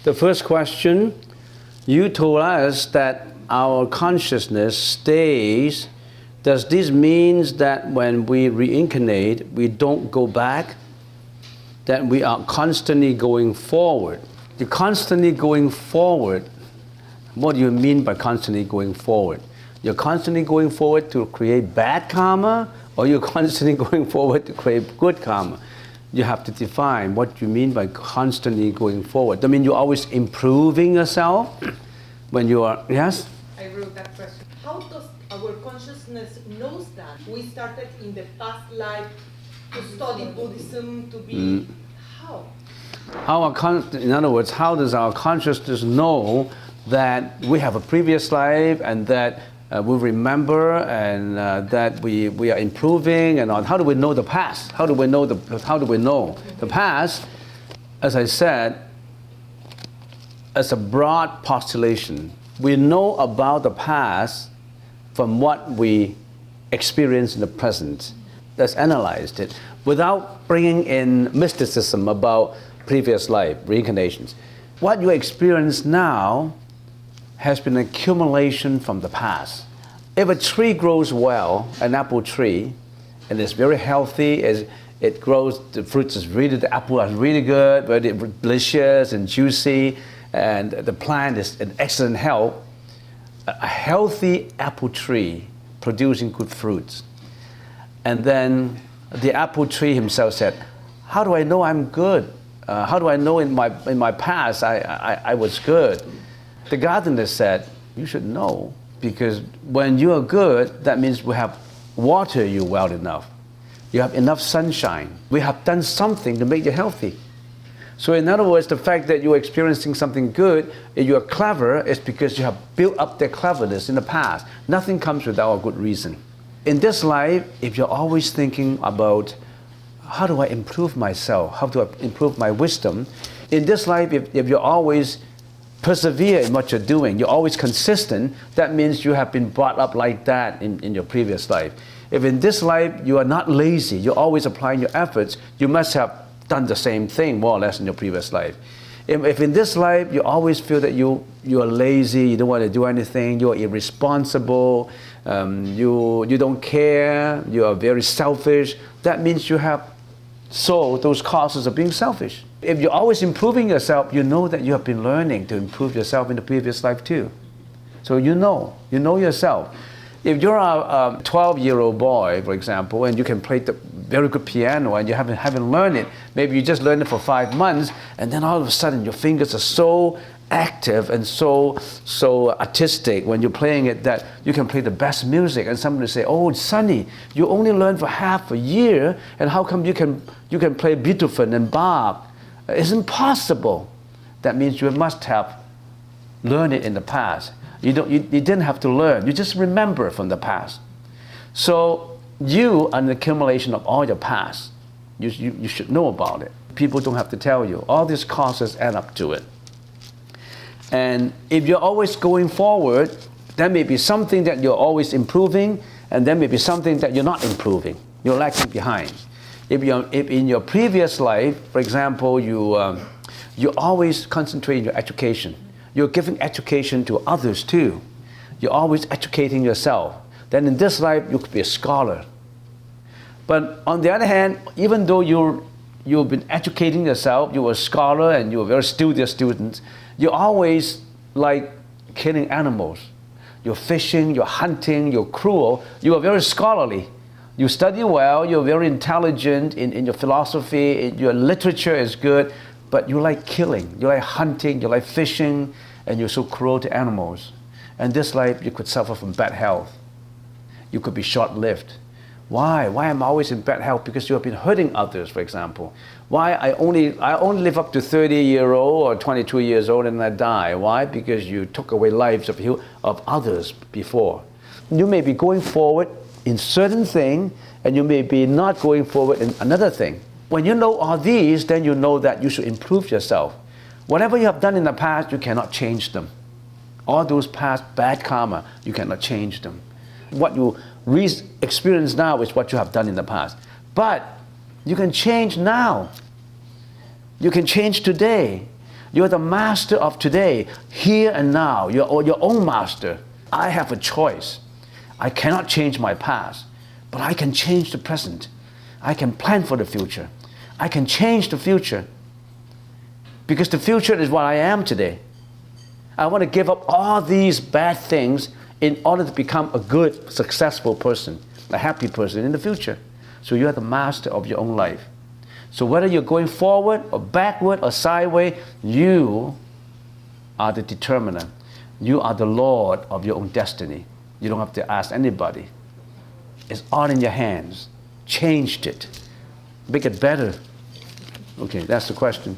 The first question, you told us that our consciousness stays. Does this mean that when we reincarnate, we don't go back? That we are constantly going forward? You're constantly going forward. What do you mean by constantly going forward? You're constantly going forward to create bad karma, or you're constantly going forward to create good karma? You have to define what you mean by constantly going forward. I mean, you're always improving yourself when you are, yes? I wrote that question. How does our consciousness knows that? We started in the past life to study Buddhism, to be, how? In other words, how does our consciousness know that we have a previous life and that we remember and that we are improving and all? How do we know the past? How do we know the past? As I said, as a broad postulation, we know about the past from what we experience in the present. Let's analyze it without bringing in mysticism about previous life, reincarnations. What you experience now has been an accumulation from the past. If a tree grows well, an apple tree, and it's very healthy, it grows, the fruits is really, the apple is really good, very delicious and juicy, and the plant is in excellent health, a healthy apple tree producing good fruits. And then the apple tree himself said, how do I know I'm good? How do I know in my past I was good? The gardener said, you should know, because when you are good, that means we have watered you well enough. You have enough sunshine. We have done something to make you healthy. So in other words, the fact that you're experiencing something good, and you're clever, is because you have built up that cleverness in the past. Nothing comes without a good reason. In this life, if you're always thinking about how do I improve myself, how do I improve my wisdom, in this life, if you're always persevere in what you're doing, you're always consistent, that means you have been brought up like that in your previous life. If in this life you are not lazy, you're always applying your efforts, you must have done the same thing more or less in your previous life. If in this life you always feel that you are lazy, you don't want to do anything, you're irresponsible, you don't care, you are very selfish, that means you have sold those causes of being selfish. If you're always improving yourself, you know that you have been learning to improve yourself in the previous life too. So you know yourself. If you're a 12-year-old boy, for example, and you can play the very good piano and you haven't learned it, maybe you just learned it for 5 months, and then all of a sudden your fingers are so active and so artistic when you're playing it that you can play the best music, and somebody say, oh, Sonny, you only learned for half a year, and how come you can play Beethoven and Bach? It's impossible. That means you must have learned it in the past. You didn't have to learn, you just remember from the past. So you are an accumulation of all your past. You should know about it. People don't have to tell you. All these causes add up to it. And if you're always going forward, there may be something that you're always improving, and there may be something that you're not improving. You're lagging behind. If in your previous life, for example, you always concentrate on your education. You're giving education to others too. You're always educating yourself. Then in this life, you could be a scholar. But on the other hand, even though you've been educating yourself, you were a scholar and you were a very studious student, you're always like killing animals. You're fishing, you're hunting, you're cruel. You are very scholarly. You study well, you're very intelligent in your philosophy, your literature is good, but you like killing, you like hunting, you like fishing, and you're so cruel to animals. And this life, you could suffer from bad health. You could be short-lived. Why? Why am I always in bad health? Because you have been hurting others, for example. Why I only live up to 30-year-old or 22 years old and I die. Why? Because you took away lives of others before. you may be going forward in certain thing, and you may be not going forward in another thing. When you know all these, then you know that you should improve yourself. Whatever you have done in the past, you cannot change them. All those past bad karma, you cannot change them. What you experience now is what you have done in the past. But you can change now. You can change today. You're the master of today, here and now. You're your own master. I have a choice. I cannot change my past, but I can change the present. I can plan for the future. I can change the future, because the future is what I am today. I want to give up all these bad things in order to become a good, successful person, a happy person in the future. So you are the master of your own life. So whether you're going forward or backward or sideways, you are the determiner. You are the Lord of your own destiny. You don't have to ask anybody. It's all in your hands. Change it. Make it better. Okay, that's the question.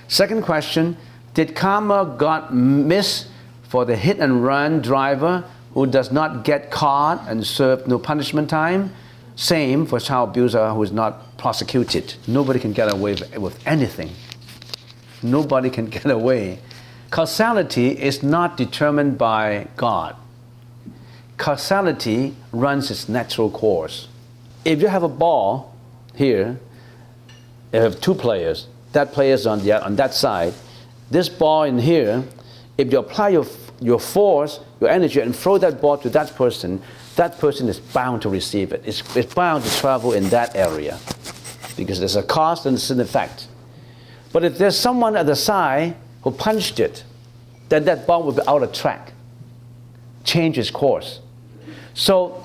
Second question, did karma God miss for the hit and run driver who does not get caught and serve no punishment time? Same for child abuser who is not prosecuted. Nobody can get away with anything. Nobody can get away. Causality is not determined by God. Causality runs its natural course. If you have a ball here, you have two players. That player is on that side. This ball in here, if you apply your force, your energy, and throw that ball to that person is bound to receive it. It's bound to travel in that area, because there's a cause and there's an effect. But if there's someone at the side who punched it, then that ball will be out of track, change its course. So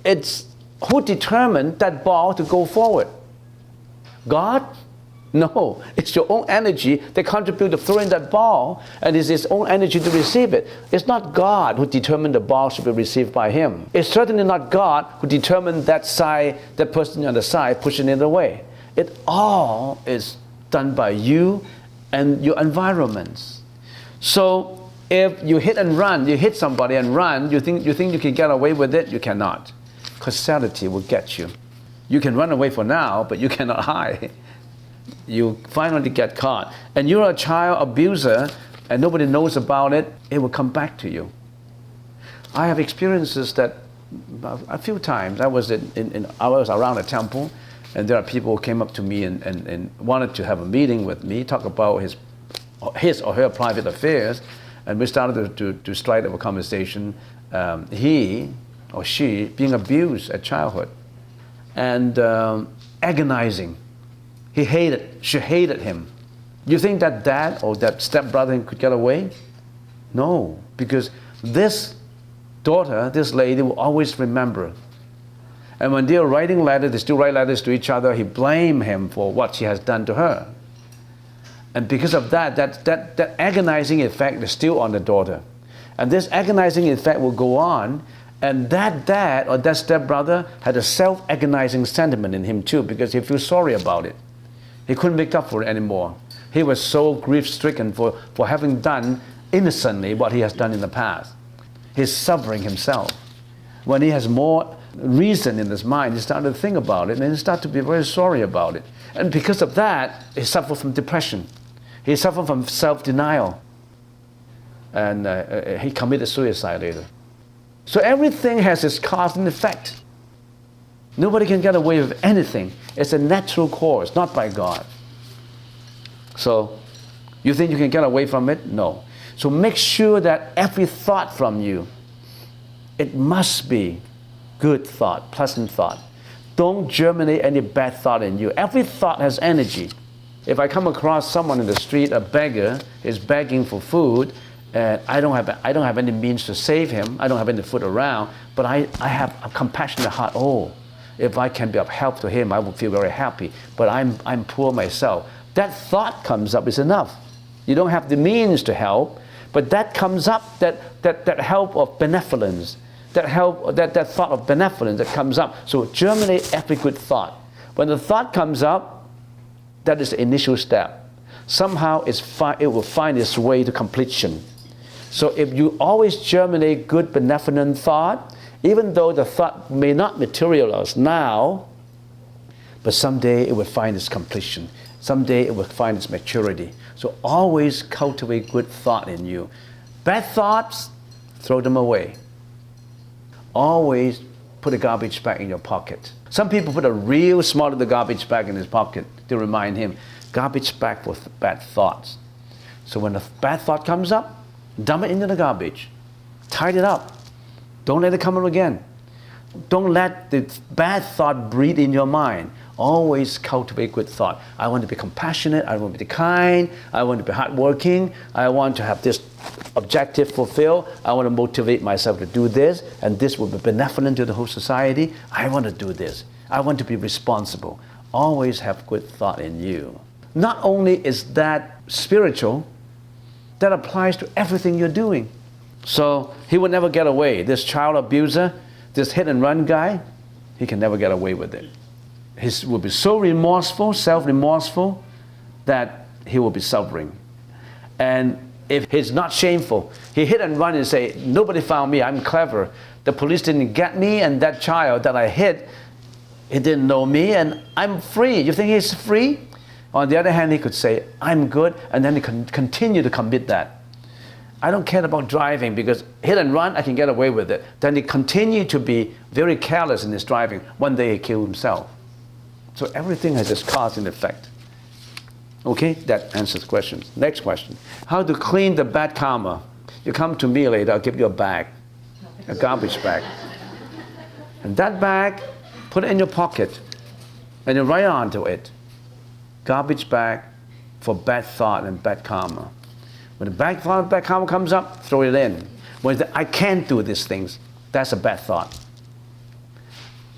it's who determined that ball to go forward? God? No, it's your own energy that contribute to throwing that ball, and it's his own energy to receive it. It's not God who determined the ball should be received by him. It's certainly not God who determined that person on the side pushing it away. It all is done by you and your environments. So if you hit and run, you hit somebody and run, you think you can get away with it? You cannot. Causality will get you. You can run away for now, but you cannot hide. You finally get caught. And you're a child abuser and nobody knows about it, it will come back to you. I have experiences that a few times I was around a temple, and there are people who came up to me and wanted to have a meeting with me, talk about his or her private affairs, and we started to strike up a conversation. He or she being abused at childhood and agonizing. She hated him. You think that dad or that stepbrother could get away? No, because this daughter, this lady will always remember. And when they are writing letters, they still write letters to each other, he blamed him for what she has done to her. And because of that agonizing effect is still on the daughter. And this agonizing effect will go on, and that dad or that stepbrother had a self-agonizing sentiment in him too, because he feels sorry about it. He couldn't make up for it anymore. He was so grief-stricken for having done innocently what he has done in the past. He's suffering himself. When he has more reason in his mind, he started to think about it, and he started to be very sorry about it. And because of that, he suffered from depression. He suffered from self-denial. And he committed suicide later. So everything has its cause and effect. Nobody can get away with anything. It's a natural course, not by God. So, you think you can get away from it? No. So make sure that every thought from you, it must be good thought, pleasant thought. Don't germinate any bad thought in you. Every thought has energy. If I come across someone in the street, a beggar is begging for food, and I don't have any means to save him, I don't have any food around, but I have a compassionate heart. Oh, if I can be of help to him, I would feel very happy. But I'm poor myself. That thought comes up is enough. You don't have the means to help, but that comes up, that help of benevolence, that thought of benevolence that comes up. So germinate every good thought. When the thought comes up, that is the initial step. Somehow it will find its way to completion. So if you always germinate good benevolent thought, even though the thought may not materialize now, but someday it will find its completion. Someday it will find its maturity. So always cultivate good thought in you. Bad thoughts, throw them away. Always put a garbage bag in your pocket. Some people put a real small little garbage bag in his pocket to remind him, garbage bag with bad thoughts. So when a bad thought comes up, dump it into the garbage. Tie it up. Don't let it come up again. Don't let the bad thought breathe in your mind. Always cultivate good thought. I want to be compassionate. I want to be kind. I want to be hardworking. I want to have this objective fulfilled. I want to motivate myself to do this, and this will be benevolent to the whole society. I want to do this. I want to be responsible. Always have good thought in you. Not only is that spiritual, that applies to everything you're doing. So he will never get away. This child abuser, this hit and run guy, he can never get away with it. He will be so remorseful, self-remorseful, that he will be suffering. And if he's not shameful, he hit and run and say, nobody found me, I'm clever. The police didn't get me, and that child that I hit, he didn't know me, and I'm free. You think he's free? On the other hand, he could say, I'm good, and then he can continue to commit that. I don't care about driving because hit and run, I can get away with it. Then he continued to be very careless in his driving. One day he killed himself. So everything has its cause and effect. Okay, that answers questions. Next question. How to clean the bad karma? You come to me later, I'll give you a bag, a garbage bag. And that bag, put it in your pocket and you write onto it, garbage bag for bad thought and bad karma. When the bad thought, bad karma comes up, throw it in. When I can't do these things, that's a bad thought.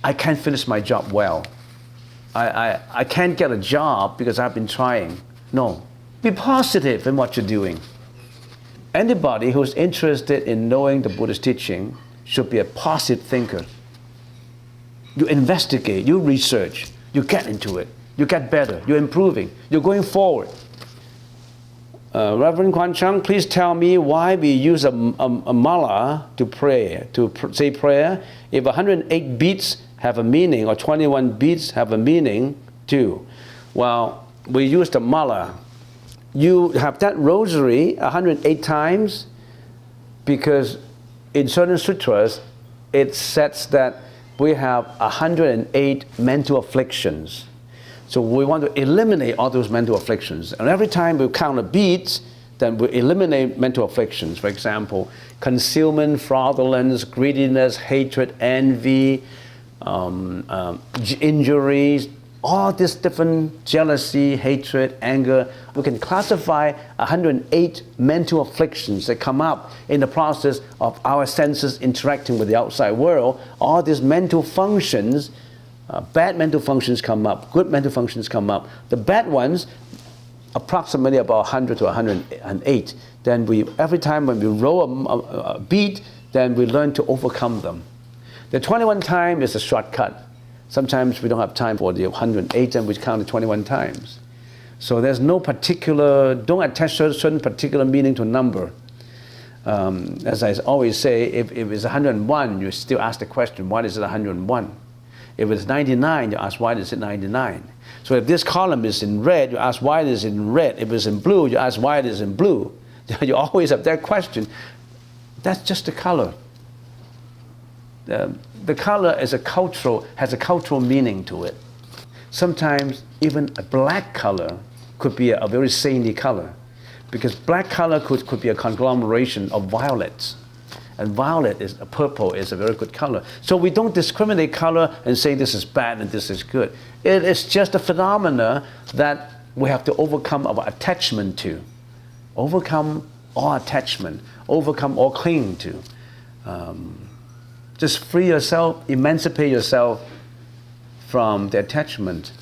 I can't finish my job well. I can't get a job because I've been trying. No. Be positive in what you're doing. Anybody who's interested in knowing the Buddhist teaching should be a positive thinker. You investigate, you research, you get into it, you get better, you're improving, you're going forward. Reverend Quan Chung, please tell me why we use a mala to pray, say prayer. If 108 beats have a meaning, or 21 beats have a meaning too. Well, we use the mala. You have that rosary 108 times because in certain sutras it says that we have 108 mental afflictions. So we want to eliminate all those mental afflictions. And every time we count the beats, then we eliminate mental afflictions. For example, concealment, fraudulence, greediness, hatred, envy, injuries, all these different jealousy, hatred, anger. We can classify 108 mental afflictions that come up in the process of our senses interacting with the outside world. All these mental functions, bad mental functions come up, good mental functions come up. The bad ones, approximately about 100 to 108. Then every time when we roll a beat, then we learn to overcome them. The 21 time is a shortcut. Sometimes we don't have time for the 108 and we count it 21 times. So there's no particular, don't attach a certain particular meaning to a number. As I always say, if it's 101, you still ask the question, why is it 101? If it's 99, you ask, why is it 99? So if this column is in red, you ask, why it is in red? If it's in blue, you ask, why it is in blue? You always have that question. That's just the color. The color is has a cultural meaning to it. Sometimes even a black color could be a very saintly color, because black color could be a conglomeration of violets, and purple is a very good color. So we don't discriminate color and say this is bad and this is good. It is just a phenomena that we have to overcome our attachment to, overcome all attachment, overcome all clinging to. Just free yourself, emancipate yourself from the attachment